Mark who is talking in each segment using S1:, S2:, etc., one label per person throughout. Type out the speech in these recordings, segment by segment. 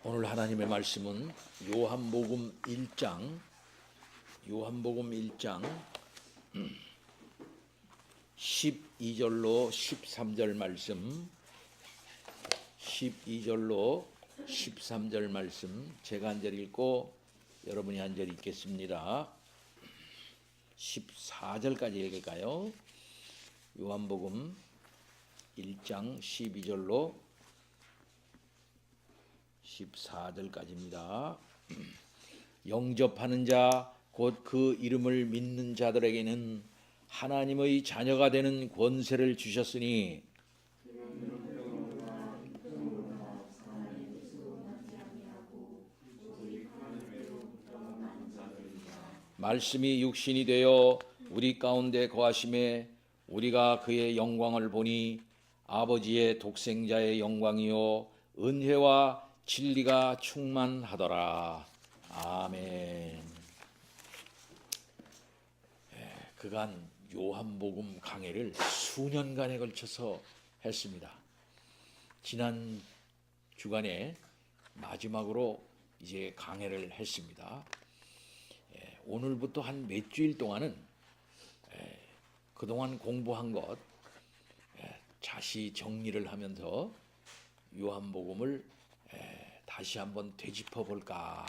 S1: 오늘 하나님의 말씀은 요한복음 1장 12절로 13절 말씀, 12절로 13절 말씀 제가 한 절 읽고 여러분이 한 절 읽겠습니다. 14절까지 읽을까요? 요한복음 1장 12절로 14절까지입니다. 영접하는 자 곧 그 이름을 믿는 자들에게는 하나님의 자녀가 되는 권세를 주셨으니 말씀이 육신이 되어 우리 가운데 거하심에 우리가 그의 영광을 보니 아버지의 독생자의 영광이요 은혜와 진리가 충만하더라. 아멘. 그간 요한복음 강해를 수년간에 걸쳐서 했습니다. 지난 주간에 마지막으로 이제 강해를 했습니다. 오늘부터 한 몇 주일 동안은 그동안 공부한 것 다시 정리를 하면서 요한복음을 다시 한번 되짚어 볼까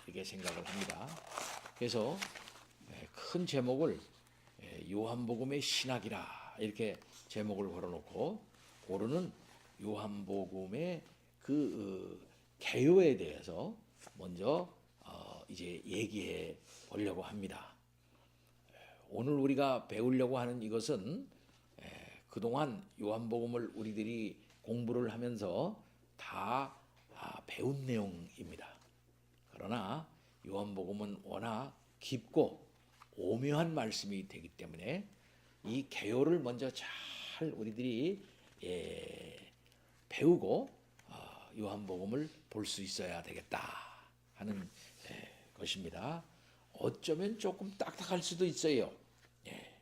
S1: 이렇게 생각을 합니다. 그래서 큰 제목을 요한복음의 신학이라 이렇게 제목을 걸어놓고 오늘은 요한복음의 그 개요에 대해서 먼저 이제 얘기해 보려고 합니다. 오늘 우리가 배우려고 하는 이것은 그동안 요한복음을 우리들이 공부를 하면서 다 배운 내용입니다. 그러나 요한복음은 워낙 깊고 오묘한 말씀이 되기 때문에 이 개요를 먼저 잘 우리들이 배우고 요한복음을 볼 수 있어야 되겠다 하는 것입니다. 어쩌면 조금 딱딱할 수도 있어요.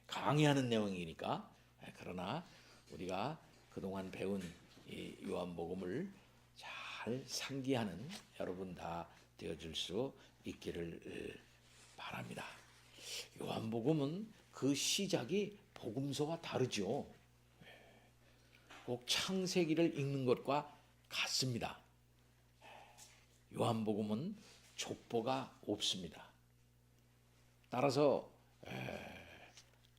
S1: 강의하는 내용이니까. 그러나 우리가 그동안 배운 이 요한복음을 잘 상기하는 여러분 다 되어줄 수 있기를 바랍니다. 요한복음은 그 시작이 복음서와 다르죠. 꼭 창세기를 읽는 것과 같습니다. 요한복음은 족보가 없습니다. 따라서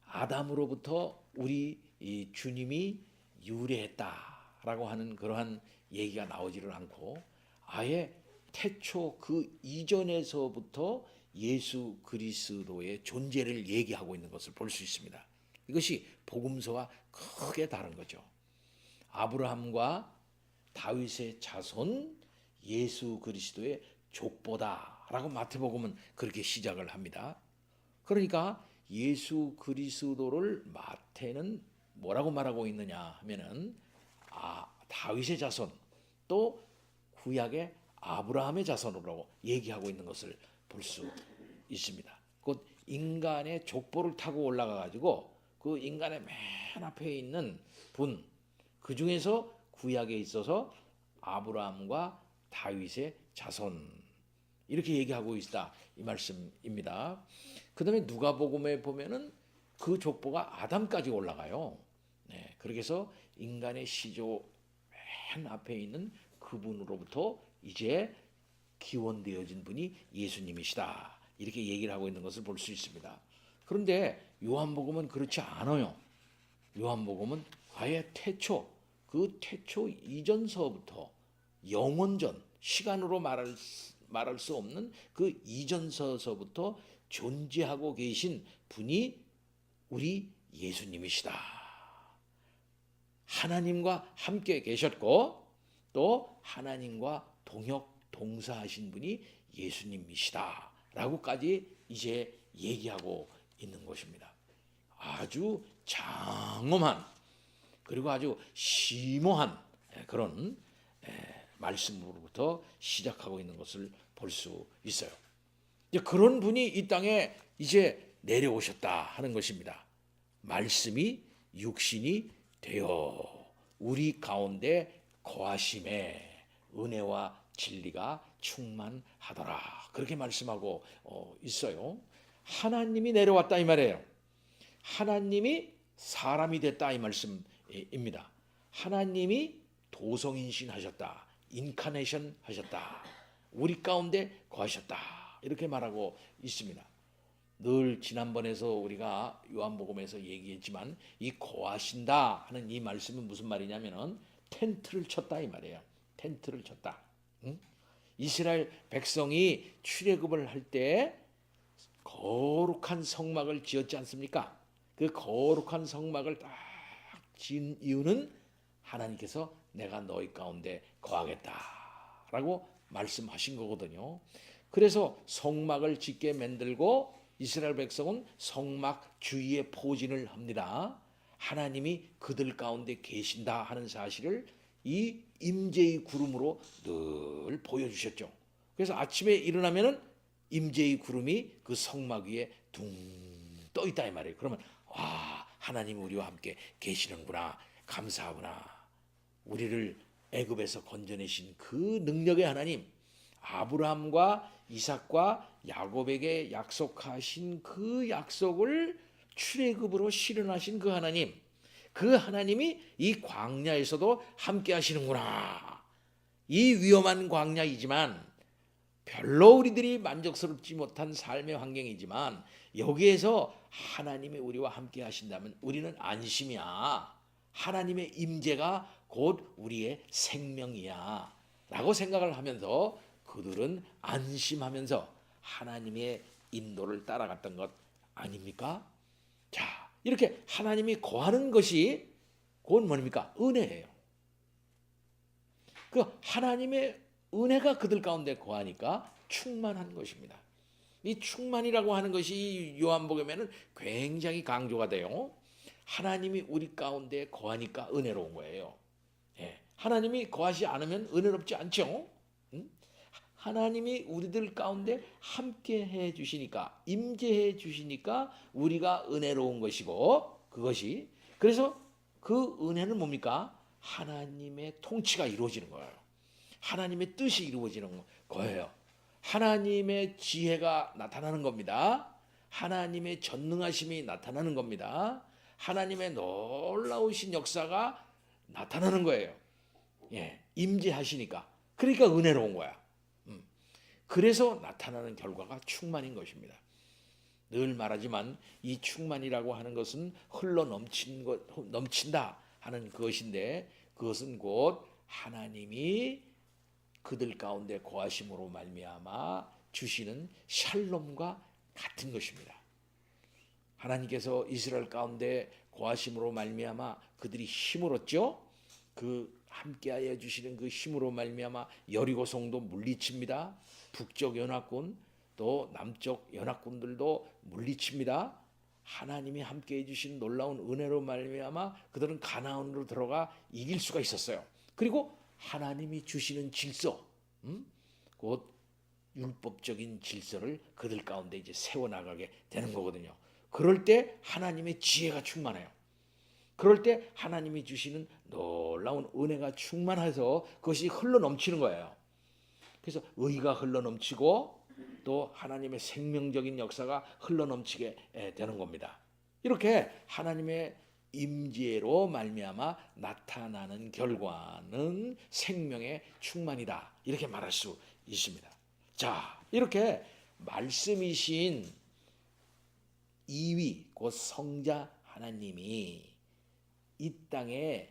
S1: 아담으로부터 우리 이 주님이 유래했다라고 하는 그러한 얘기가 나오지를 않고 아예 태초 그 이전에서부터 예수 그리스도의 존재를 얘기하고 있는 것을 볼 수 있습니다. 이것이 복음서와 크게 다른 거죠. 아브라함과 다윗의 자손 예수 그리스도의 족보다라고 마태복음은 그렇게 시작을 합니다. 그러니까 예수 그리스도를 마태는 뭐라고 말하고 있느냐 하면은 다윗의 자손 또 구약의 아브라함의 자손으로 얘기하고 있는 것을 볼 수 있습니다. 곧 인간의 족보를 타고 올라가 가지고 그 인간의 맨 앞에 있는 분, 그 중에서 구약에 있어서 아브라함과 다윗의 자손 이렇게 얘기하고 있다 이 말씀입니다. 그다음에 누가복음에 보면은 그 족보가 아담까지 올라가요. 그렇게 해서 인간의 시조 맨 앞에 있는 그분으로부터 이제 기원되어진 분이 예수님이시다. 이렇게 얘기를 하고 있는 것을 볼 수 있습니다. 그런데 요한복음은 그렇지 않아요. 요한복음은 아예 태초, 그 태초 이전서부터 영원전, 시간으로 말할 수 없는 그 이전서부터 존재하고 계신 분이 우리 예수님이시다. 하나님과 함께 계셨고 또 하나님과 동역동사하신 분이 예수님이시다 라고까지 이제 얘기하고 있는 것입니다. 아주 장엄한 그리고 아주 심오한 그런 말씀으로부터 시작하고 있는 것을 볼 수 있어요. 그런 분이 이 땅에 이제 내려오셨다 하는 것입니다. 말씀이 육신이 되어 우리 가운데 거하심에 은혜와 진리가 충만하더라. 그렇게 말씀하고 있어요. 하나님이 내려왔다 이 말이에요. 하나님이 사람이 됐다 이 말씀입니다. 하나님이 도성인신 하셨다. 인카네이션 하셨다. 우리 가운데 거하셨다. 이렇게 말하고 있습니다. 늘 지난번에서 우리가 요한복음에서 얘기했지만 이 거하신다 하는 이 말씀은 무슨 말이냐면은 텐트를 쳤다 이 말이에요. 텐트를 쳤다. 응? 이스라엘 백성이 출애굽을 할 때 거룩한 성막을 지었지 않습니까? 그 거룩한 성막을 딱 지은 이유는 하나님께서 내가 너희 가운데 거하겠다라고 말씀하신 거거든요. 그래서 성막을 짓게 만들고 이스라엘 백성은 성막 주위에 포진을 합니다. 하나님이 그들 가운데 계신다 하는 사실을 이 임재의 구름으로 늘 보여주셨죠. 그래서 아침에 일어나면은 임재의 구름이 그 성막 위에 둥 떠 있다 이 말이에요. 그러면 와, 하나님 우리와 함께 계시는구나, 감사하구나. 우리를 애굽에서 건져내신 그 능력의 하나님, 아브라함과 이삭과 야곱에게 약속하신 그 약속을 출애굽으로 실현하신 그 하나님, 그 하나님이 이 광야에서도 함께 하시는구나. 이 위험한 광야이지만 별로 우리들이 만족스럽지 못한 삶의 환경이지만 여기에서 하나님이 우리와 함께 하신다면 우리는 안심이야. 하나님의 임재가 곧 우리의 생명이야 라고 생각을 하면서 그들은 안심하면서 하나님의 인도를 따라갔던 것 아닙니까? 자, 이렇게 하나님이 거하는 것이 곧 뭡니까? 은혜예요. 그 하나님의 은혜가 그들 가운데 거하니까 충만한 것입니다. 이 충만이라고 하는 것이 요한복음에는 굉장히 강조가 돼요. 하나님이 우리 가운데 거하니까 은혜로운 거예요. 예. 하나님이 거하지 않으면 은혜롭지 않죠. 응? 하나님이 우리들 가운데 함께 해 주시니까, 임재해 주시니까 우리가 은혜로운 것이고, 그것이 그래서 그 은혜는 뭡니까? 하나님의 통치가 이루어지는 거예요. 하나님의 뜻이 이루어지는 거예요. 하나님의 지혜가 나타나는 겁니다. 하나님의 전능하심이 나타나는 겁니다. 하나님의 놀라우신 역사가 나타나는 거예요. 예, 임재하시니까. 그러니까 은혜로운 거야. 그래서 나타나는 결과가 충만인 것입니다. 늘 말하지만 이 충만이라고 하는 것은 흘러 넘친다 하는 것인데 그것은 곧 하나님이 그들 가운데 거하심으로 말미암아 주시는 샬롬과 같은 것입니다. 하나님께서 이스라엘 가운데 거하심으로 말미암아 그들이 힘을 얻죠. 그 함께하여 주시는 그 힘으로 말미암아 여리고성도 물리칩니다. 북쪽 연합군 또 남쪽 연합군들도 물리칩니다. 하나님이 함께해 주신 놀라운 은혜로 말미암아 그들은 가나안으로 들어가 이길 수가 있었어요. 그리고 하나님이 주시는 질서, 곧 율법적인 질서를 그들 가운데 이제 세워나가게 되는 거거든요. 그럴 때 하나님의 지혜가 충만해요. 그럴 때 하나님이 주시는 놀라운 은혜가 충만해서 그것이 흘러넘치는 거예요. 그래서 의가 흘러넘치고 또 하나님의 생명적인 역사가 흘러넘치게 되는 겁니다. 이렇게 하나님의 임재로 말미암아 나타나는 결과는 생명의 충만이다. 이렇게 말할 수 있습니다. 자, 이렇게 말씀이신 이위 곧 성자 하나님이 이 땅에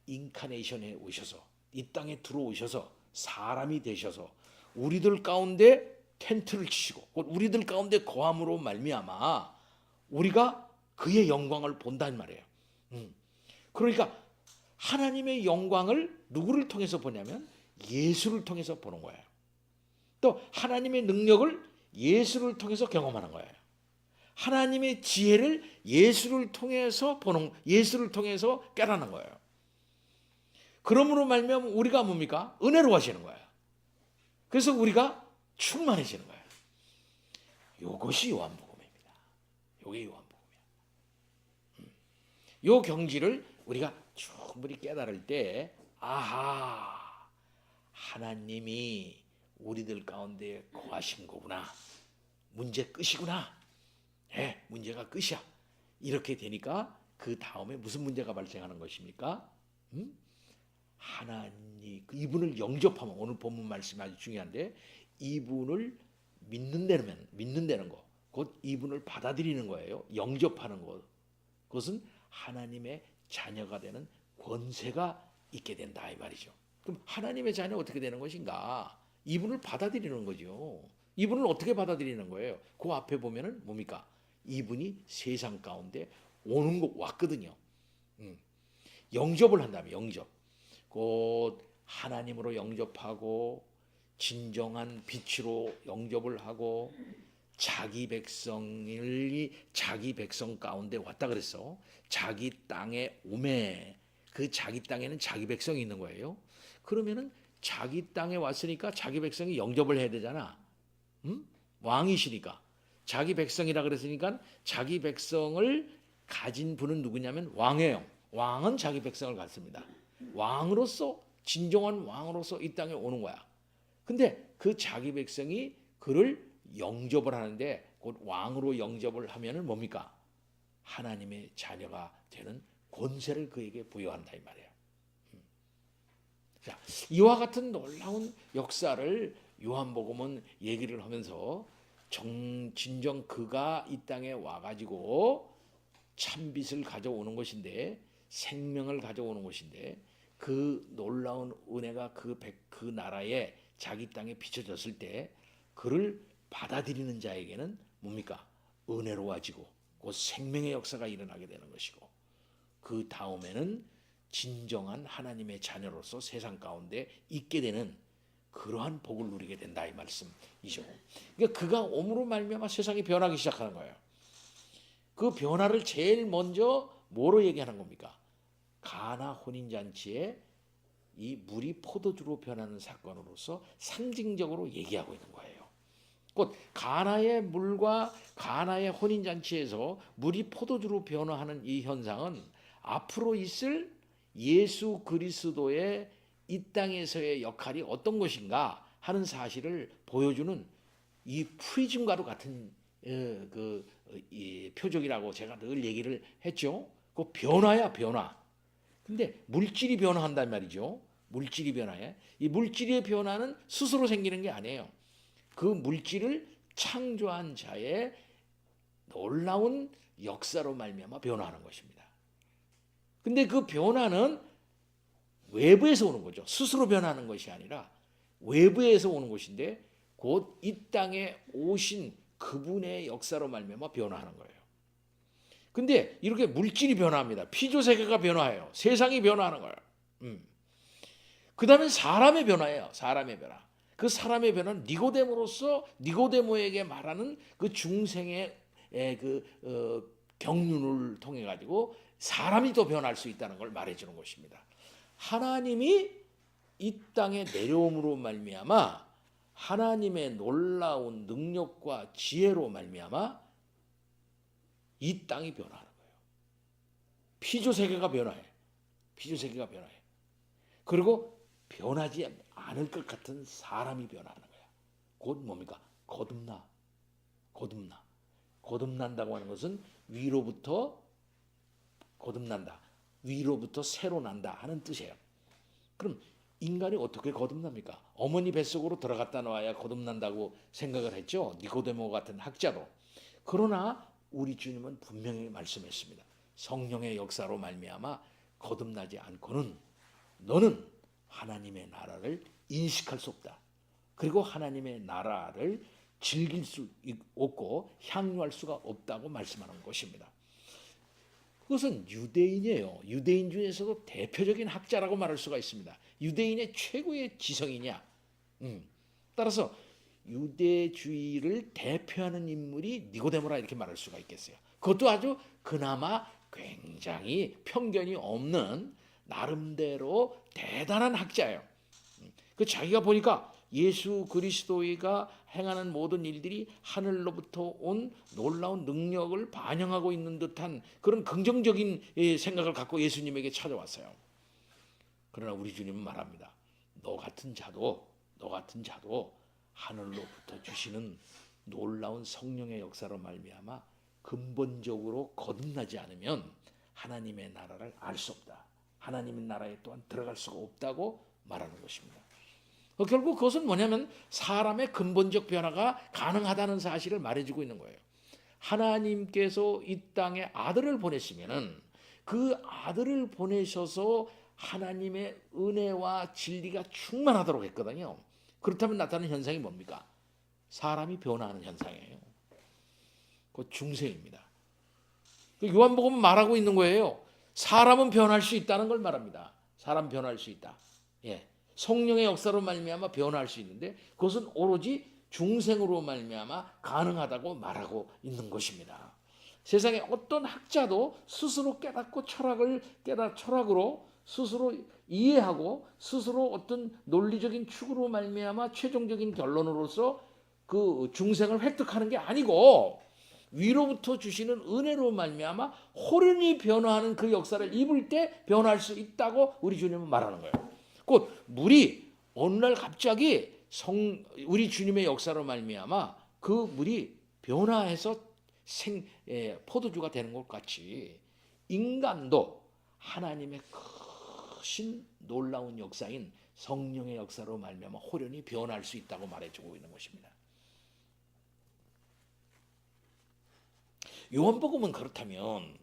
S1: 인카네이션에 오셔서 이 땅에 들어오셔서 사람이 되셔서 우리들 가운데 텐트를 치시고 곧 우리들 가운데 거함으로 말미암아 우리가 그의 영광을 본다는 말이에요. 그러니까 하나님의 영광을 누구를 통해서 보냐면 예수를 통해서 보는 거예요. 또 하나님의 능력을 예수를 통해서 경험하는 거예요. 하나님의 지혜를 예수를 통해서 깨닫는 거예요. 그러므로 말미암아 우리가 뭡니까? 은혜로워지는 거예요. 그래서 우리가 충만해지는 거예요. 이것이 요한복음입니다. 이게 요한복음이야. 요 경지를 우리가 충분히 깨달을 때 아하, 하나님이 우리들 가운데 거하신 거구나. 문제 끝이구나. 문제가 끝이야. 이렇게 되니까 그 다음에 무슨 문제가 발생하는 것입니까? 하나님 이분을 영접하면, 오늘 본문 말씀이 아주 중요한데, 이분을 믿는다는 거, 곧 이분을 받아들이는 거예요. 영접하는 것. 그것은 하나님의 자녀가 되는 권세가 있게 된다 이 말이죠. 그럼 하나님의 자녀 어떻게 되는 것인가? 이분을 받아들이는 거죠. 이분을 어떻게 받아들이는 거예요? 그 앞에 보면은 뭡니까? 이분이 세상 가운데 왔거든요. 영접을 한다면, 영접. 곧 하나님으로 영접하고 진정한 빛으로 영접을 하고 자기 백성이 자기 백성 가운데 왔다 그랬어. 자기 땅에 오매. 그 자기 땅에는 자기 백성이 있는 거예요. 그러면은 자기 땅에 왔으니까 자기 백성이 영접을 해야 되잖아. 왕이시니까. 자기 백성이라 그랬으니까 자기 백성을 가진 분은 누구냐면 왕이에요. 왕은 자기 백성을 갖습니다. 왕으로서, 진정한 왕으로서 이 땅에 오는 거야. 근데 그 자기 백성이 그를 영접을 하는데, 곧 왕으로 영접을 하면은 뭡니까? 하나님의 자녀가 되는 권세를 그에게 부여한다 이 말이에요. 자, 이와 같은 놀라운 역사를 요한복음은 얘기를 하면서 진정 그가 이 땅에 와가지고 참빛을 가져오는 것인데, 생명을 가져오는 것인데, 그 놀라운 은혜가 그 나라에, 자기 땅에 비춰졌을 때 그를 받아들이는 자에게는 뭡니까? 은혜로워지고 곧 생명의 역사가 일어나게 되는 것이고, 그 다음에는 진정한 하나님의 자녀로서 세상 가운데 있게 되는 그러한 복을 누리게 된다 이 말씀이죠. 그러니까 그가 옴으로 말미암아 세상이 변하기 시작하는 거예요. 그 변화를 제일 먼저 뭐로 얘기하는 겁니까? 가나 혼인잔치에 이 물이 포도주로 변하는 사건으로서 상징적으로 얘기하고 있는 거예요. 곧 가나의 물과 가나의 혼인잔치에서 물이 포도주로 변화하는 이 현상은 앞으로 있을 예수 그리스도의 이 땅에서의 역할이 어떤 것인가 하는 사실을 보여주는 이 프리즘과도 같은 이 표적이라고 제가 늘 얘기를 했죠. 그 변화야, 변화. 근데 물질이 변화한단 말이죠. 물질이 변화해. 이 물질의 변화는 스스로 생기는 게 아니에요. 그 물질을 창조한 자의 놀라운 역사로 말미암아 변화하는 것입니다. 근데 그 변화는 외부에서 오는 거죠. 스스로 변하는 것이 아니라 외부에서 오는 것인데, 곧 이 땅에 오신 그분의 역사로 말미암아 변화하는 거예요. 근데 이렇게 물질이 변화합니다. 피조세계가 변화해요. 세상이 변화하는 거예요. 그 다음에 사람의 변화예요. 사람의 변화. 그 사람의 변화는 니고데모로서 니고데모에게 말하는 그 중생의 경륜을 통해 가지고 사람이 또 변할 수 있다는 걸 말해주는 것입니다. 하나님이 이 땅에 내려옴으로 말미암아 하나님의 놀라운 능력과 지혜로 말미암아 이 땅이 변화하는 거예요. 피조세계가 변화해. 피조세계가 변화해. 그리고 변하지 않을 것 같은 사람이 변화하는 거야. 곧 뭡니까? 거듭나. 거듭나. 거듭난다고 하는 것은 위로부터 거듭난다. 위로부터 새로 난다 하는 뜻이에요. 그럼 인간이 어떻게 거듭납니까? 어머니 뱃속으로 들어갔다 나와야 거듭난다고 생각을 했죠. 니고데모 같은 학자도. 그러나 우리 주님은 분명히 말씀했습니다. 성령의 역사로 말미암아 거듭나지 않고는 너는 하나님의 나라를 인식할 수 없다. 그리고 하나님의 나라를 즐길 수 없고 향유할 수가 없다고 말씀하는 것입니다. 그것은 유대인이에요. 유대인 중에서도 대표적인 학자라고 말할 수가 있습니다. 유대인의 최고의 지성이냐. 따라서 유대주의를 대표하는 인물이 니고데모라 이렇게 말할 수가 있겠어요. 그것도 아주 그나마 굉장히 편견이 없는 나름대로 대단한 학자예요. 그 자기가 보니까 예수 그리스도가 행하는 모든 일들이 하늘로부터 온 놀라운 능력을 반영하고 있는 듯한 그런 긍정적인 생각을 갖고 예수님에게 찾아왔어요. 그러나 우리 주님은 말합니다. 너 같은 자도 하늘로부터 주시는 놀라운 성령의 역사로 말미암아 근본적으로 거듭나지 않으면 하나님의 나라를 알 수 없다. 하나님의 나라에 또한 들어갈 수가 없다고 말하는 것입니다. 결국 그것은 뭐냐면 사람의 근본적 변화가 가능하다는 사실을 말해주고 있는 거예요. 하나님께서 이 땅에 아들을 보내시면은 그 아들을 보내셔서 하나님의 은혜와 진리가 충만하도록 했거든요. 그렇다면 나타나는 현상이 뭡니까? 사람이 변화하는 현상이에요. 그 중생입니다. 요한복음은 말하고 있는 거예요. 사람은 변할 수 있다는 걸 말합니다. 사람 변할 수 있다. 예, 성령의 역사로 말미암아 변할 수 있는데 그것은 오로지 중생으로 말미암아 가능하다고 말하고 있는 것입니다. 세상에 어떤 학자도 스스로 깨닫고 철학으로 스스로 이해하고 스스로 어떤 논리적인 추구로 말미암아 최종적인 결론으로서 그 중생을 획득하는 게 아니고 위로부터 주시는 은혜로 말미암아 호련히 변화하는 그 역사를 입을 때 변할 수 있다고 우리 주님은 말하는 거예요. 곧 물이 어느 날 갑자기 우리 주님의 역사로 말미암아 그 물이 변화해서 포도주가 되는 것 같이 인간도 하나님의 크신 놀라운 역사인 성령의 역사로 말미암아 호련히 변할 수 있다고 말해주고 있는 것입니다. 요한복음은 그렇다면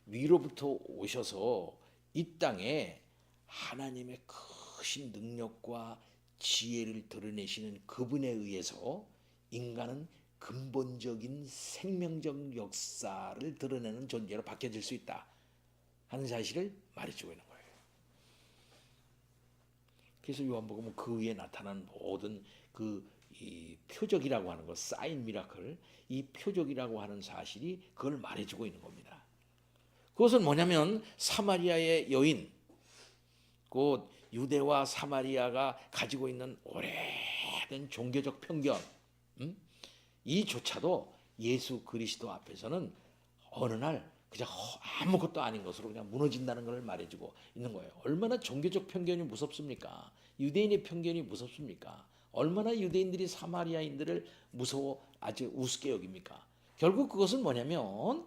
S1: 위로부터 오셔서 이 땅에 하나님의 크신 능력과 지혜를 드러내시는 그분에 의해서 인간은 근본적인 생명적 역사를 드러내는 존재로 바뀌어질 수 있다 하는 사실을 말해주고 있는 거예요. 그래서 요한복음은 그 위에 나타난 모든 이 표적이라고 하는 것, 사인 미라클, 이 표적이라고 하는 사실이 그걸 말해주고 있는 겁니다. 그것은 뭐냐면 사마리아의 여인, 곧 유대와 사마리아가 가지고 있는 오래된 종교적 편견, 이조차도 예수 그리스도 앞에서는 어느 날 그냥 아무것도 아닌 것으로 그냥 무너진다는 걸 말해주고 있는 거예요. 얼마나 종교적 편견이 무섭습니까? 유대인의 편견이 무섭습니까? 얼마나 유대인들이 사마리아인들을 무서워 아주 우습게 여깁니까? 결국 그것은 뭐냐면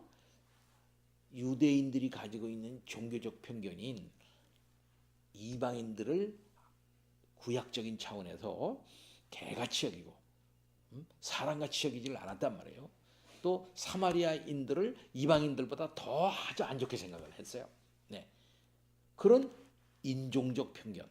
S1: 유대인들이 가지고 있는 종교적 편견인 이방인들을 구약적인 차원에서 개같이 여기고 사람같이 여기질 않았단 말이에요. 또 사마리아인들을 이방인들보다 더 아주 안 좋게 생각을 했어요. 네. 그런 인종적 편견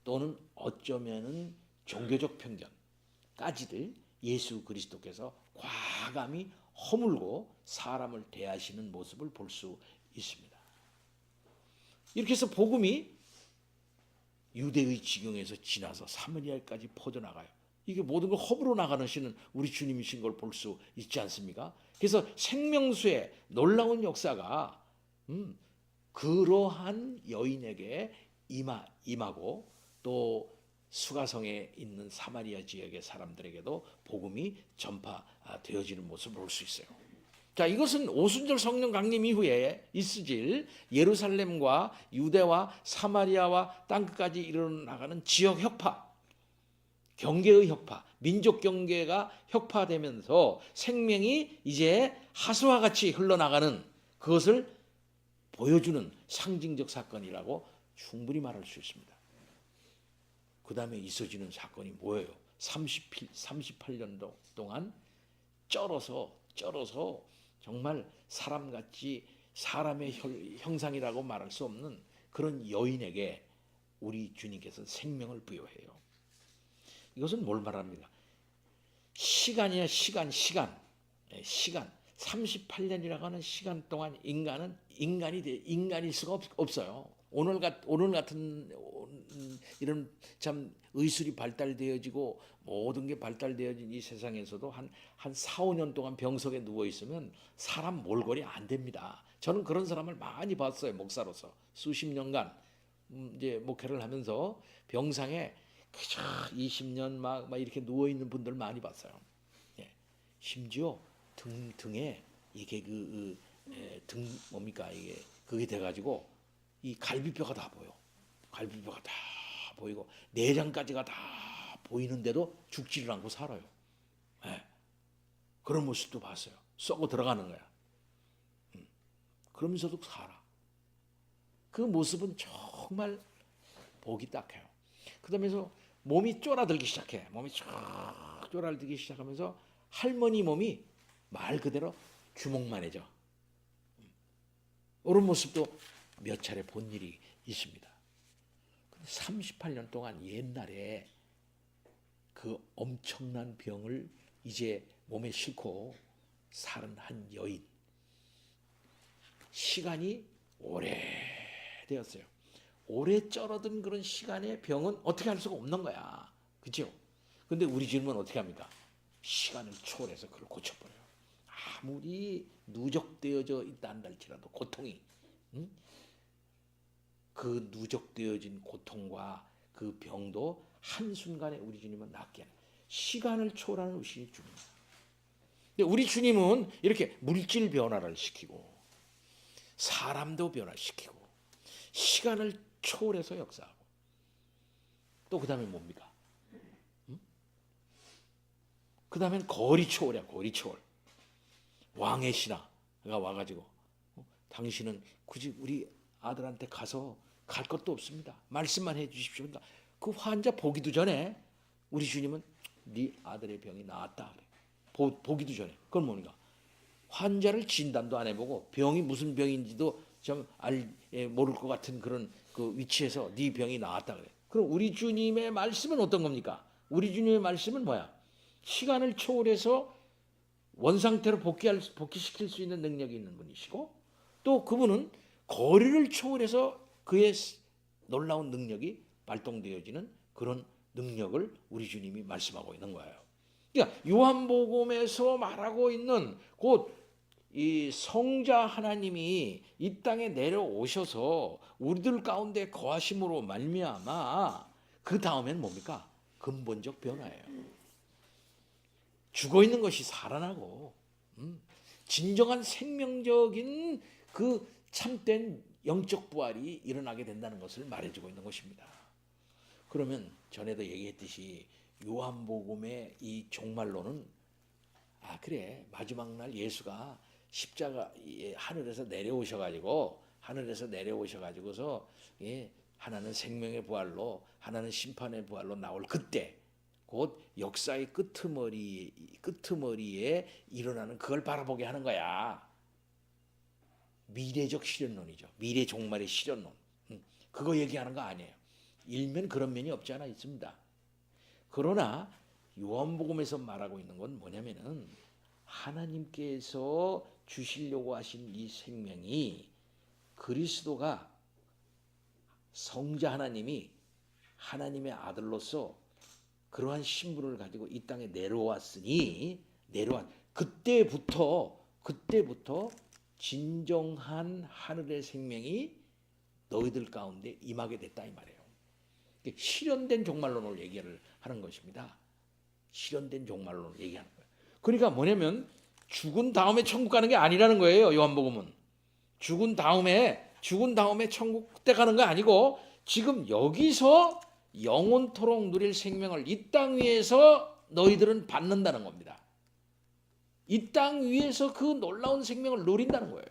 S1: 또는 어쩌면은 종교적 편견까지를 예수 그리스도께서 과감히 허물고 사람을 대하시는 모습을 볼 수 있습니다. 이렇게 해서 복음이 유대의 지경에서 지나서 사마리아까지 퍼져나가요. 이게 모든 걸 허물어 나가시는 우리 주님이신 걸 볼 수 있지 않습니까? 그래서 생명수의 놀라운 역사가 그러한 여인에게 임하고 또 수가성에 있는 사마리아 지역의 사람들에게도 복음이 전파되어지는 모습을 볼 수 있어요. 자, 이것은 오순절 성령 강림 이후에 있으질 예루살렘과 유대와 사마리아와 땅끝까지 이르러나가는 지역 혁파, 경계의 혁파, 민족 경계가 혁파되면서 생명이 이제 하수와 같이 흘러나가는 그것을 보여주는 상징적 사건이라고 충분히 말할 수 있습니다. 그 다음에 있어지는 사건이 뭐예요? 38년도 동안 쩔어서 정말 사람같이 사람의 형상이라고 말할 수 없는 그런 여인에게 우리 주님께서 생명을 부여해요. 이것은 뭘 말합니까? 시간이야, 시간. 38년이라고 하는 시간 동안 인간일 수가 없어요. 오늘 같은 이런 참 의술이 발달되어지고 모든 게 발달되어진 이 세상에서도 한 4, 5년 동안 병석에 누워 있으면 사람 몰골이 안 됩니다. 저는 그런 사람을 많이 봤어요. 목사로서 수십 년간 이제 목회를 하면서 병상에 그저 20년 막 이렇게 누워 있는 분들 많이 봤어요. 예. 심지어 등에 이게 등 뭡니까 이게 그게 돼가지고 이 갈비뼈가 다 보여. 갈비뼈가 다 보이고 내장까지가 다 보이는데도 죽지를 않고 살아요. 네. 그런 모습도 봤어요. 썩어 들어가는 거야. 그러면서도 살아. 그 모습은 정말 보기 딱해요. 그다음에서 몸이 쫄아들기 시작해. 몸이 쫙 쫄아들기 시작하면서 할머니 몸이 말 그대로 주먹만해져. 이런 모습도 몇 차례 본 일이 있습니다. 38년 동안 옛날에 그 엄청난 병을 이제 몸에 싣고 사는 한 여인. 시간이 오래되었어요. 오래 쩔어든 그런 시간의 병은 어떻게 할 수가 없는 거야. 그죠? 근데 우리 주님은 어떻게 합니까? 시간을 초월해서 그걸 고쳐버려요. 아무리 누적되어져 있다 한다 할지라도 고통이, 그 누적되어진 고통과 그 병도 한순간에 우리 주님은 낫게 하는, 시간을 초월하는 우리 주님입니다. 근데 우리 주님은 이렇게 물질 변화를 시키고 사람도 변화시키고 시간을 초월해서 역사하고 또 그 다음에 뭡니까? 그 다음엔 거리 초월이야. 거리 초월. 왕의 신하가 와가지고 당신은 굳이 우리 아들한테 가서 갈 것도 없습니다. 말씀만 해 주십시오. 그러니까 그 환자 보기도 전에 우리 주님은 네 아들의 병이 나았다 그래. 보기도 전에. 그건 뭡니까? 환자를 진단도 안 해보고 병이 무슨 병인지도 좀 모를 것 같은 그런 그 위치에서 네 병이 나았다 그래. 그럼 우리 주님의 말씀은 어떤 겁니까? 우리 주님의 말씀은 뭐야? 시간을 초월해서 원상태로 복귀시킬 수 있는 능력이 있는 분이시고 또 그분은 거리를 초월해서 그의 놀라운 능력이 발동되어지는 그런 능력을 우리 주님이 말씀하고 있는 거예요. 그러니까 요한복음에서 말하고 있는 곧 이 성자 하나님이 이 땅에 내려오셔서 우리들 가운데 거하심으로 말미암아 그 다음엔 뭡니까? 근본적 변화예요. 죽어 있는 것이 살아나고 진정한 생명적인 그 참된 영적 부활이 일어나게 된다는 것을 말해주고 있는 것입니다. 그러면 전에도 얘기했듯이 요한복음의 이 종말론은 그래 마지막 날 예수가 십자가 하늘에서 내려오셔가지고서 하나는 생명의 부활로 하나는 심판의 부활로 나올 그때 곧 역사의 끄트머리에 일어나는 그걸 바라보게 하는 거야. 미래적 실현론이죠. 미래 종말의 실현론. 그거 얘기하는 거 아니에요. 일면 그런 면이 없지 않아 있습니다. 그러나 요한복음에서 말하고 있는 건 뭐냐면은 하나님께서 주시려고 하신 이 생명이 그리스도가 성자 하나님이 하나님의 아들로서 그러한 신분을 가지고 이 땅에 내려왔으니 그때부터 진정한 하늘의 생명이 너희들 가운데 임하게 됐다 이 말이에요. 실현된 종말론을 얘기를 하는 것입니다. 실현된 종말론을 얘기하는 거예요. 그러니까 뭐냐면 죽은 다음에 천국 가는 게 아니라는 거예요. 요한복음은 죽은 다음에 천국 때 가는 거 아니고 지금 여기서 영원토록 누릴 생명을 이 땅 위에서 너희들은 받는다는 겁니다. 이 땅 위에서 그 놀라운 생명을 누린다는 거예요.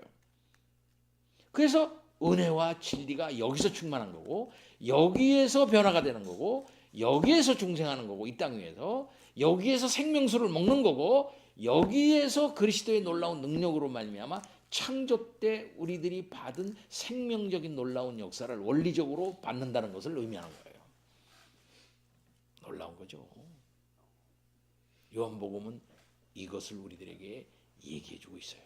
S1: 그래서 은혜와 진리가 여기서 충만한 거고 여기에서 변화가 되는 거고 여기에서 중생하는 거고 이 땅 위에서 여기에서 생명수를 먹는 거고 여기에서 그리스도의 놀라운 능력으로 말미암아 창조 때 우리들이 받은 생명적인 놀라운 역사를 원리적으로 받는다는 것을 의미하는 거예요. 놀라운 거죠. 요한복음은 이것을 우리들에게 얘기해주고 있어요.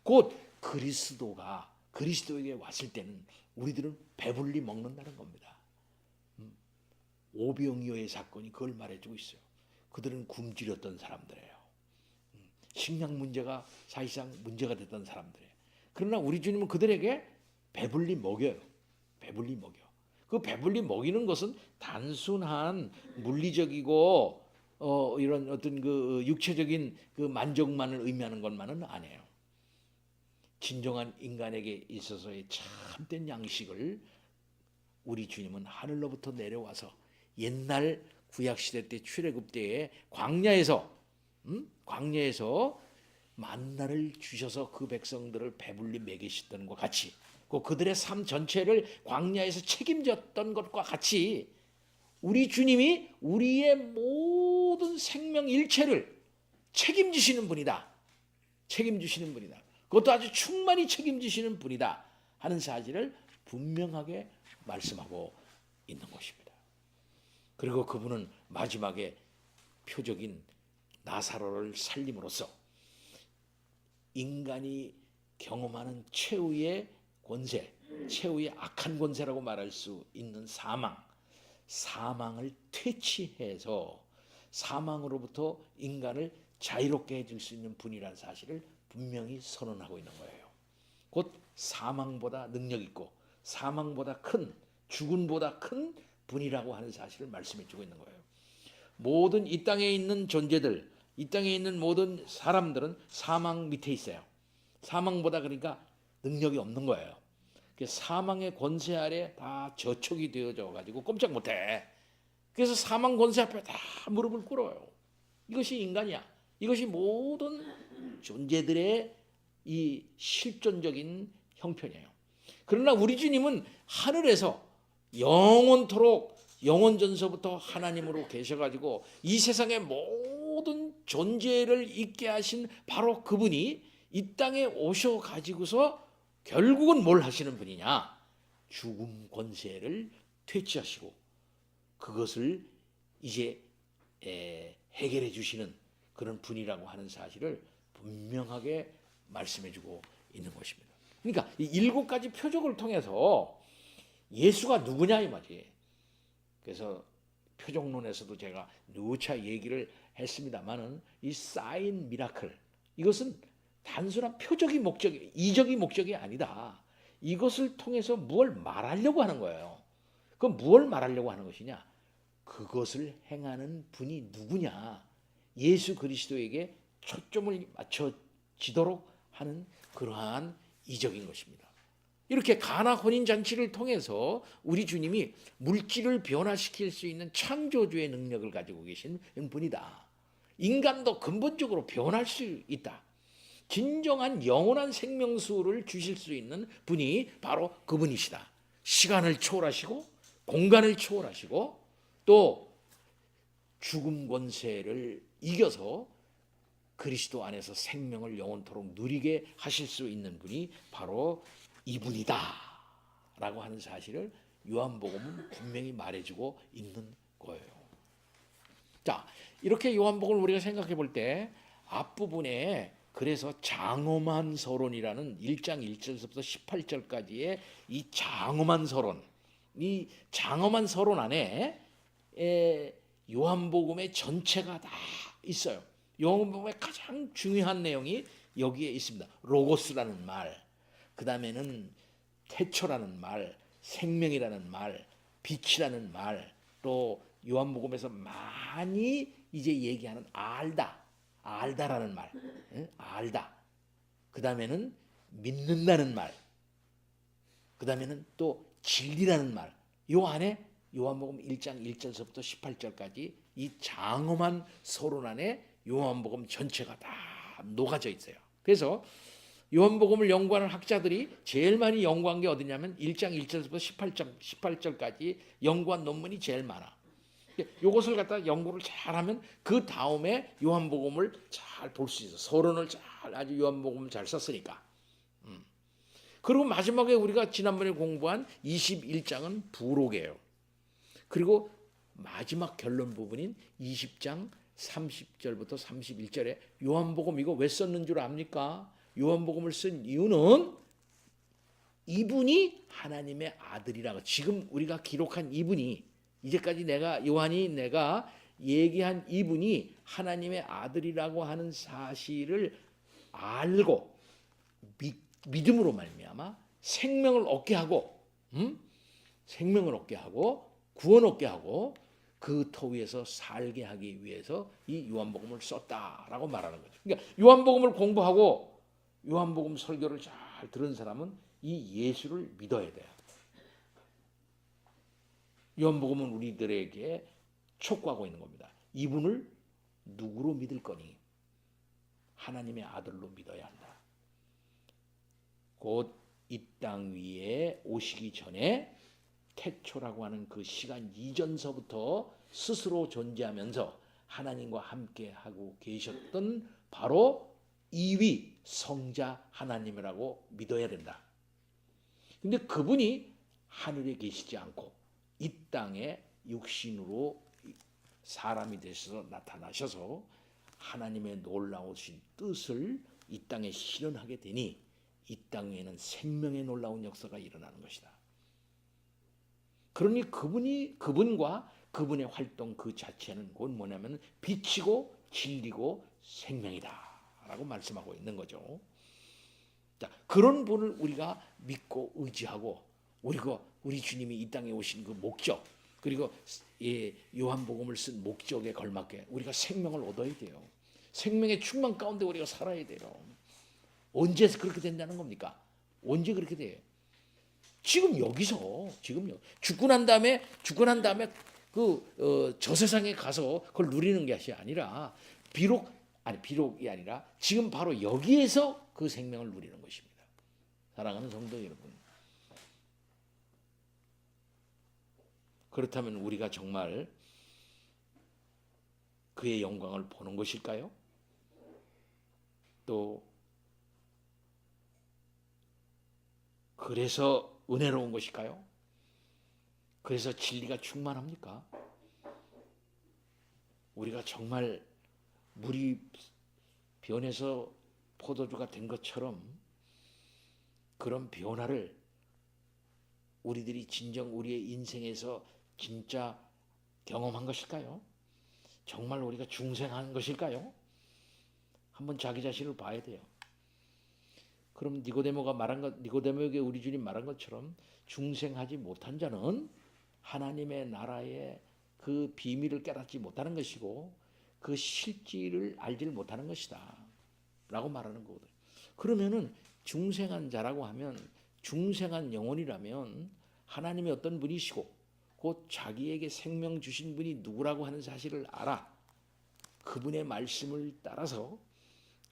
S1: 곧 그리스도에게 왔을 때는 우리들은 배불리 먹는다는 겁니다. 오병이어의 사건이 그걸 말해주고 있어요. 그들은 굶주렸던 사람들이에요. 식량 문제가 사실상 문제가 됐던 사람들이에요. 그러나 우리 주님은 그들에게 배불리 먹여요. 배불리 먹여. 그 배불리 먹이는 것은 단순한 물리적이고 이런 어떤 그 육체적인 그 만족만을 의미하는 것만은 아니에요. 진정한 인간에게 있어서의 참된 양식을 우리 주님은 하늘로부터 내려와서 옛날 구약 시대 때 출애굽 때에 광야에서 만나를 주셔서 그 백성들을 배불리 먹이셨던 것과 같이, 그들의 삶 전체를 광야에서 책임졌던 것과 같이 우리 주님이 우리의 모든 생명 일체를 책임지시는 분이다. 책임지시는 분이다. 그것도 아주 충만히 책임지시는 분이다 하는 사실을 분명하게 말씀하고 있는 것입니다. 그리고 그분은 마지막에 표적인 나사로를 살림으로써 인간이 경험하는 최후의 권세, 최후의 악한 권세라고 말할 수 있는 사망을 퇴치해서 사망으로부터 인간을 자유롭게 해줄 수 있는 분이라는 사실을 분명히 선언하고 있는 거예요. 곧 사망보다 능력 있고 사망보다 큰, 죽음보다 큰 분이라고 하는 사실을 말씀해 주고 있는 거예요. 모든 이 땅에 있는 존재들, 이 땅에 있는 모든 사람들은 사망 밑에 있어요. 사망보다 그러니까 능력이 없는 거예요. 사망의 권세 아래 다 저촉이 되어져 가지고 꼼짝 못해. 그래서 사망 권세 앞에 다 무릎을 꿇어요. 이것이 인간이야. 이것이 모든 존재들의 이 실존적인 형편이에요. 그러나 우리 주님은 하늘에서 영원토록 영원전서부터 하나님으로 계셔가지고 이 세상의 모든 존재를 있게 하신 바로 그분이 이 땅에 오셔가지고서 결국은 뭘 하시는 분이냐? 죽음 권세를 퇴치하시고 그것을 이제 해결해 주시는 그런 분이라고 하는 사실을 분명하게 말씀해주고 있는 것입니다. 그러니까 이 7가지 표적을 통해서 예수가 누구냐 이 말이에요. 그래서 표적론에서도 제가 누차 얘기를 했습니다만은 이 사인 미라클, 이것은 단순한 표적이 목적이, 이적이 목적이 아니다. 이것을 통해서 무엇을 말하려고 하는 거예요. 그럼 무엇을 말하려고 하는 것이냐? 그것을 행하는 분이 누구냐? 예수 그리스도에게 초점을 맞춰지도록 하는 그러한 이적인 것입니다. 이렇게 가나 혼인잔치를 통해서 우리 주님이 물질을 변화시킬 수 있는 창조주의 능력을 가지고 계신 분이다. 인간도 근본적으로 변할 수 있다. 진정한 영원한 생명수를 주실 수 있는 분이 바로 그분이시다. 시간을 초월하시고 공간을 초월하시고 또 죽음 권세를 이겨서 그리스도 안에서 생명을 영원토록 누리게 하실 수 있는 분이 바로 이분이다 라고 하는 사실을 요한복음은 분명히 말해주고 있는 거예요. 자, 이렇게 요한복음을 우리가 생각해 볼 때 앞부분에 그래서 장엄한 서론이라는 1장 1절부터 18절까지의 이 장엄한 서론, 이 장엄한 서론 안에 요한복음의 전체가 다 있어요. 요한복음의 가장 중요한 내용이 여기에 있습니다. 로고스라는 말, 그 다음에는 태초라는 말, 생명이라는 말, 빛이라는 말, 또 요한복음에서 많이 이제 얘기하는 알다라는 말, 알다. 그 다음에는 믿는다는 말, 그 다음에는 또 진리라는 말. 요 안에 요한복음 1장 1절서부터 18절까지 이 장엄한 서론 안에 요한복음 전체가 다 녹아져 있어요. 그래서 요한복음을 연구하는 학자들이 제일 많이 연구한 게 어디냐면 1장 1절부터 18절까지 연구한 논문이 제일 많아. 이것을 갖다 연구를 잘하면 그 다음에 요한복음을 잘 볼 수 있어. 서론을 잘 아주 요한복음을 잘 썼으니까. 그리고 마지막에 우리가 지난번에 공부한 21장은 부록이에요. 그리고 마지막 결론 부분인 20장 30절부터 31절에 요한복음 이거 왜 썼는 줄 압니까? 요한복음을 쓴 이유는 이분이 하나님의 아들이라고, 지금 우리가 기록한 이분이, 이제까지 내가 얘기한 이분이 하나님의 아들이라고 하는 사실을 알고 믿음으로 말미암아 생명을 얻게 하고 구원 얻게 하고 그 터 위에서 살게 하기 위해서 이 요한복음을 썼다라고 말하는 거죠. 그러니까 요한복음을 공부하고 요한복음 설교를 잘 들은 사람은 이 예수를 믿어야 돼요. 요한복음은 우리들에게 촉구하고 있는 겁니다. 이분을 누구로 믿을 거니? 하나님의 아들로 믿어야 한다. 곧 이 땅 위에 오시기 전에 태초라고 하는 그 시간 이전서부터 스스로 존재하면서 하나님과 함께 하고 계셨던 바로 이위 성자 하나님이라고 믿어야 된다. 근데 그분이 하늘에 계시지 않고 이 땅에 육신으로 사람이 되셔서 나타나셔서 하나님의 놀라우신 뜻을 이 땅에 실현하게 되니 이 땅에는 생명의 놀라운 역사가 일어나는 것이다. 그러니 그분과 그분의 활동 그 자체는 곧 뭐냐면 빛이고 진리고 생명이다 라고 말씀하고 있는 거죠. 자, 그런 분을 우리가 믿고 의지하고 우리 주님이 이 땅에 오신 그 목적, 그리고 요한복음을 쓴 목적에 걸맞게 우리가 생명을 얻어야 돼요. 생명의 충만 가운데 우리가 살아야 돼요. 언제 그렇게 된다는 겁니까? 언제 그렇게 돼요? 지금 여기서 죽고 난 다음에 저 세상에 가서 그걸 누리는 것이 아니라 비록이 아니라 지금 바로 여기에서 그 생명을 누리는 것입니다. 사랑하는 성도 여러분, 그렇다면 우리가 정말 그의 영광을 보는 것일까요? 또 그래서 은혜로운 것일까요? 그래서 진리가 충만합니까? 우리가 정말 물이 변해서 포도주가 된 것처럼 그런 변화를 우리들이 진정 우리의 인생에서 진짜 경험한 것일까요? 정말 우리가 중생한 것일까요? 한번 자기 자신을 봐야 돼요. 그럼 니고데모에게 우리 주님 말한 것처럼 중생하지 못한 자는 하나님의 나라의 그 비밀을 깨닫지 못하는 것이고 그 실질을 알지를 못하는 것이다 라고 말하는 거거든요. 그러면은 중생한 자라고 하면, 중생한 영혼이라면 하나님의 어떤 분이시고 곧 자기에게 생명 주신 분이 누구라고 하는 사실을 알아 그분의 말씀을 따라서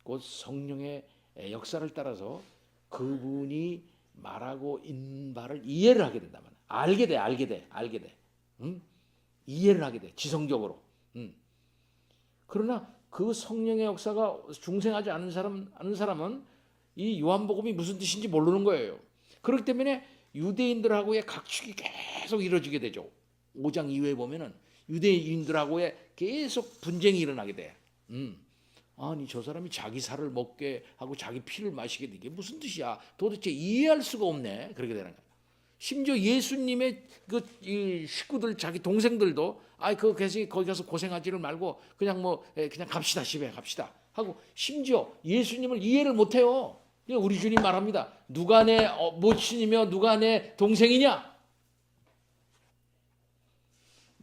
S1: 곧 성령의 역사를 따라서 그분이 말하고 있는 바를 이해를 하게 된다면, 알게 돼. 이해를 하게 돼, 지성적으로. 그러나 그 성령의 역사가 중생하지 않은 사람은 이 요한복음이 무슨 뜻인지 모르는 거예요. 그렇기 때문에 유대인들하고의 각축이 계속 이루어지게 되죠. 5장 이후에 보면은 유대인들하고의 계속 분쟁이 일어나게 돼. 아니 저 사람이 자기 살을 먹게 하고 자기 피를 마시게 되게 무슨 뜻이야? 도대체 이해할 수가 없네. 그렇게 되는 거예요. 심지어 예수님의 이 식구들, 자기 동생들도 거기 가서 고생하지를 말고 그냥 갑시다, 집에 갑시다 하고, 심지어 예수님을 이해를 못해요. 우리 주님 말합니다. 누가 내 모친이며 누가 내 동생이냐?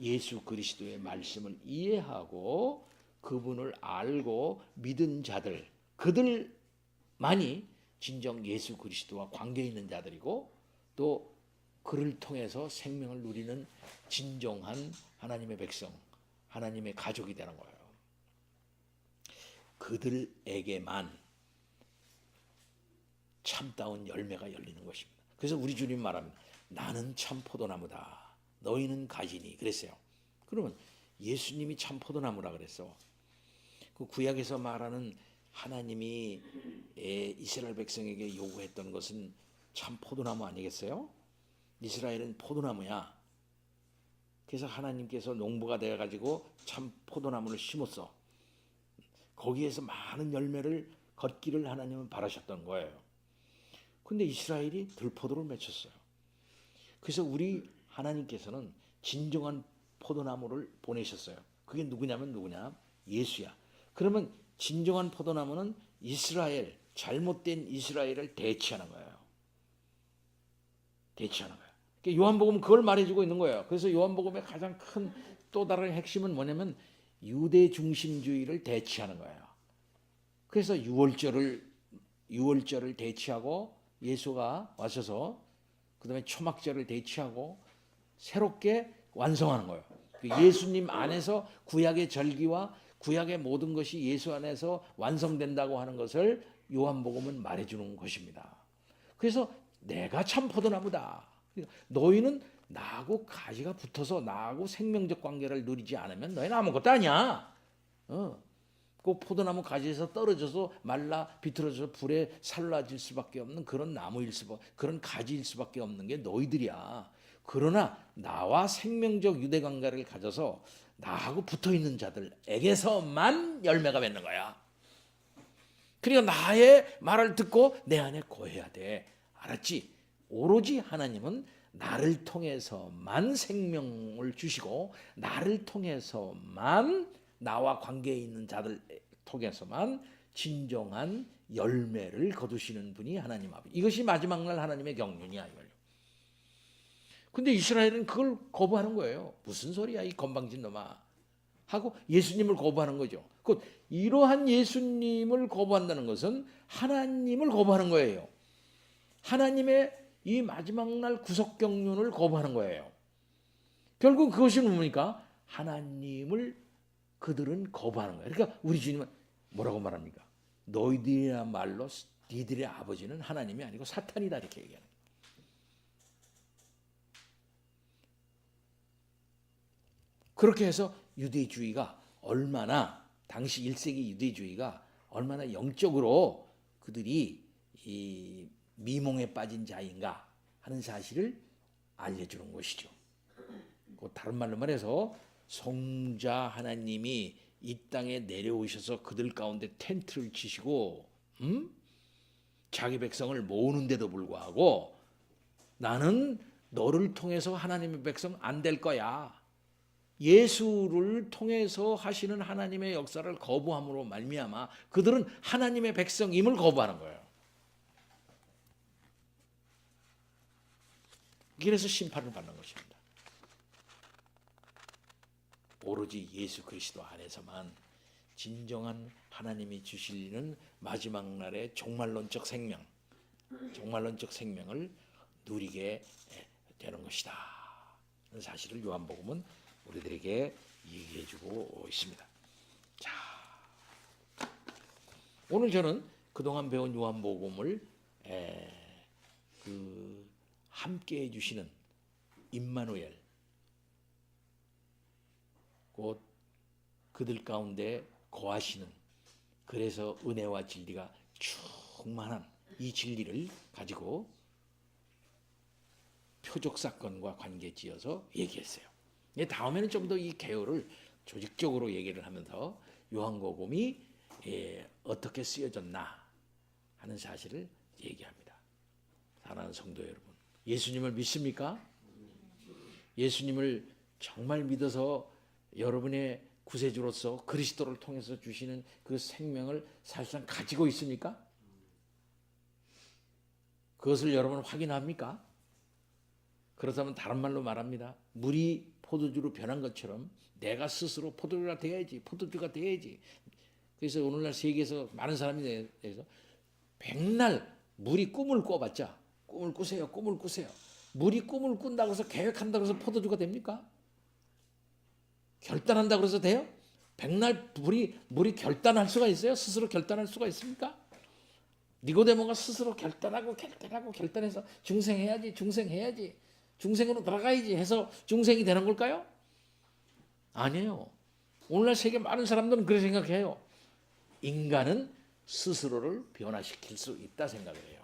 S1: 예수 그리스도의 말씀을 이해하고 그분을 알고 믿은 자들, 그들만이 진정 예수 그리스도와 관계 있는 자들이고 또 그를 통해서 생명을 누리는 진정한 하나님의 백성, 하나님의 가족이 되는 거예요. 그들에게만 참다운 열매가 열리는 것입니다. 그래서 우리 주님 말합니다. 나는 참 포도나무다. 너희는 가지니. 그랬어요. 그러면 예수님이 참 포도나무라 그랬어. 그 구약에서 말하는 하나님이 이스라엘 백성에게 요구했던 것은 참 포도나무 아니겠어요? 이스라엘은 포도나무야. 그래서 하나님께서 농부가 되어가지고 참 포도나무를 심었어. 거기에서 많은 열매를 걷기를 하나님은 바라셨던 거예요. 근데 이스라엘이 들포도를 맺혔어요. 그래서 우리 하나님께서는 진정한 포도나무를 보내셨어요. 그게 누구냐? 예수야. 그러면 진정한 포도나무는 이스라엘, 잘못된 이스라엘을 대치하는 거예요. 요한복음은 그걸 말해주고 있는 거예요. 그래서 요한복음의 가장 큰 또 다른 핵심은 뭐냐면 유대 중심주의를 대치하는 거예요. 그래서 유월절을 대치하고 예수가 와셔서 그 다음에 초막절을 대치하고 새롭게 완성하는 거예요. 예수님 안에서 구약의 절기와 구약의 모든 것이 예수 안에서 완성된다고 하는 것을 요한복음은 말해주는 것입니다. 그래서 내가 참 포도나무다. 너희는 나하고 가지가 붙어서 나하고 생명적 관계를 누리지 않으면 너희는 아무것도 아니야. 그 포도나무 가지에서 떨어져서 말라 비틀어져서 불에 살라질 수밖에 없는 그런 나무일 그런 가지일 수밖에 없는 게 너희들이야. 그러나 나와 생명적 유대 관계를 가져서 나하고 붙어 있는 자들에게서만 열매가 맺는 거야. 그러니까 나의 말을 듣고 내 안에 거해야 돼. 알았지? 오로지 하나님은 나를 통해서만 생명을 주시고 나를 통해서만 나와 관계에 있는 자들 통해서만 진정한 열매를 거두시는 분이 하나님 아버지. 이것이 마지막 날 하나님의 경륜이야. 근데 이스라엘은 그걸 거부하는 거예요. 무슨 소리야 이 건방진 놈아 하고 예수님을 거부하는 거죠. 곧 이러한 예수님을 거부한다는 것은 하나님을 거부하는 거예요. 하나님의 이 마지막 날 구속 경륜을 거부하는 거예요. 결국 그것이 뭡니까? 하나님을 그들은 거부하는 거예요. 그러니까 우리 주님은 뭐라고 말합니까? 너희들이야말로 니들의 아버지는 하나님이 아니고 사탄이다 이렇게 얘기하는 거예요. 그렇게 해서 유대주의가 얼마나 당시 1세기 유대주의가 얼마나 영적으로 그들이 이 미몽에 빠진 자인가 하는 사실을 알려주는 것이죠. 다른 말로 말해서 성자 하나님이 이 땅에 내려오셔서 그들 가운데 텐트를 치시고 자기 백성을 모으는데도 불구하고 나는 너를 통해서 하나님의 백성 안 될 거야. 예수를 통해서 하시는 하나님의 역사를 거부함으로 말미암아 그들은 하나님의 백성임을 거부하는 거예요. 그래서 심판을 받는 것입니다. 오로지 예수 그리스도 안에서만 진정한 하나님이 주시는 마지막 날의 종말론적 생명을 누리게 되는 것이다. 하는 사실을 요한복음은 우리들에게 얘기해주고 있습니다. 자, 오늘 저는 그동안 배운 요한복음을 함께 해주시는 임마누엘, 곧 그들 가운데 거하시는, 그래서 은혜와 진리가 충만한 이 진리를 가지고 표적 사건과 관계지어서 얘기했어요. 다음에는 좀 더 이 개요를 조직적으로 얘기를 하면서 요한복음이 어떻게 쓰여졌나 하는 사실을 얘기합니다. 사랑하는 성도 여러분, 예수님을 믿습니까? 예수님을 정말 믿어서 여러분의 구세주로서 그리스도를 통해서 주시는 그 생명을 사실상 가지고 있습니까? 그것을 여러분 확인합니까? 그렇다면 다른 말로 말합니다. 물이 포도주로 변한 것처럼 내가 스스로 포도주가 돼야지. 그래서 오늘날 세계에서 많은 사람이 대해서 백날 물이 꿈을 꿔봤자 꿈을 꾸세요. 물이 꿈을 꾼다고 해서 계획한다고 해서 포도주가 됩니까? 결단한다고 해서 돼요? 백날 물이 결단할 수가 있어요? 스스로 결단할 수가 있습니까? 니고데모가 스스로 결단해서 중생해야지 중생으로 들어가야지 해서 중생이 되는 걸까요? 아니에요. 오늘날 세계 많은 사람들은 그렇게 생각해요. 인간은 스스로를 변화시킬 수 있다 생각을 해요.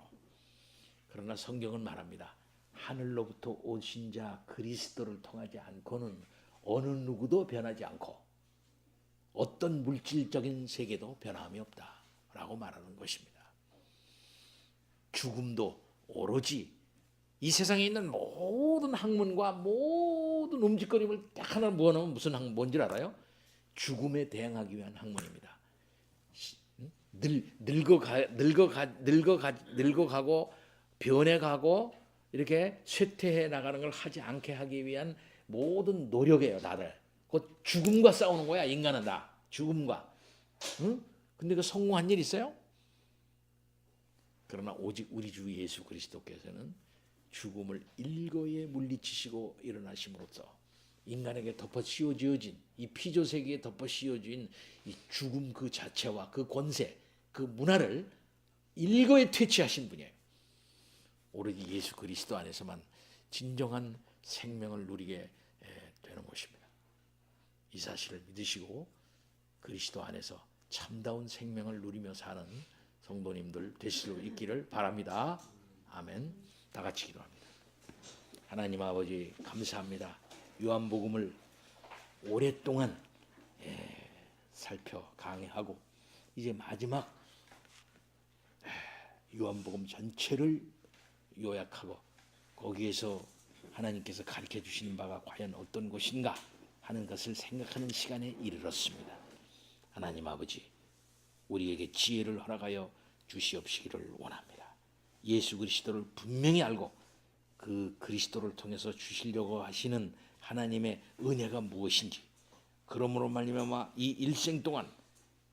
S1: 그러나 성경은 말합니다. 하늘로부터 오신 자 그리스도를 통하지 않고는 어느 누구도 변하지 않고 어떤 물질적인 세계도 변함이 없다라고 말하는 것입니다. 죽음도 오로지 이 세상에 있는 모든 학문과 모든 움직거림을 딱 하나 모아놓으면 뭔지 알아요? 죽음에 대항하기 위한 학문입니다. 늙어가고 변해가고 이렇게 쇠퇴해 나가는 걸 하지 않게 하기 위한 모든 노력이에요. 다들 곧 죽음과 싸우는 거야. 인간은 다 죽음과. 근데 그 성공한 일 있어요? 그러나 오직 우리 주 예수 그리스도께서는 죽음을 일거에 물리치시고 일어나심으로써 인간에게 덮어 씌워지어진 이 피조 세계에 덮어 씌워진 이 죽음 그 자체와 그 권세, 그 문화를 일거에 퇴치하신 분이에요. 오로지 예수 그리스도 안에서만 진정한 생명을 누리게 되는 것입니다. 이 사실을 믿으시고 그리스도 안에서 참다운 생명을 누리며 사는 성도님들 되실 수 있기를 바랍니다. 아멘. 다 같이 기도합니다. 하나님 아버지 감사합니다. 요한복음을 오랫동안 살펴 강해하고 이제 마지막 요한복음 전체를 요약하고 거기에서 하나님께서 가르쳐 주시는 바가 과연 어떤 것인가 하는 것을 생각하는 시간에 이르렀습니다. 하나님 아버지 우리에게 지혜를 허락하여 주시옵시기를 원합니다. 예수 그리스도를 분명히 알고 그 그리스도를 통해서 주시려고 하시는 하나님의 은혜가 무엇인지, 그러므로 말미암아 이 일생 동안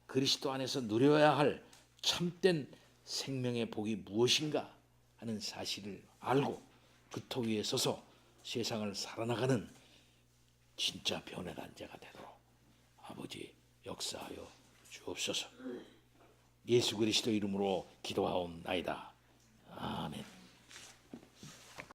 S1: 그리스도 안에서 누려야 할 참된 생명의 복이 무엇인가 하는 사실을 알고 그 터 위에 서서 세상을 살아나가는 진짜 변화된 자가 되도록 아버지 역사하여 주옵소서. 예수 그리스도 이름으로 기도하옵나이다. 아멘.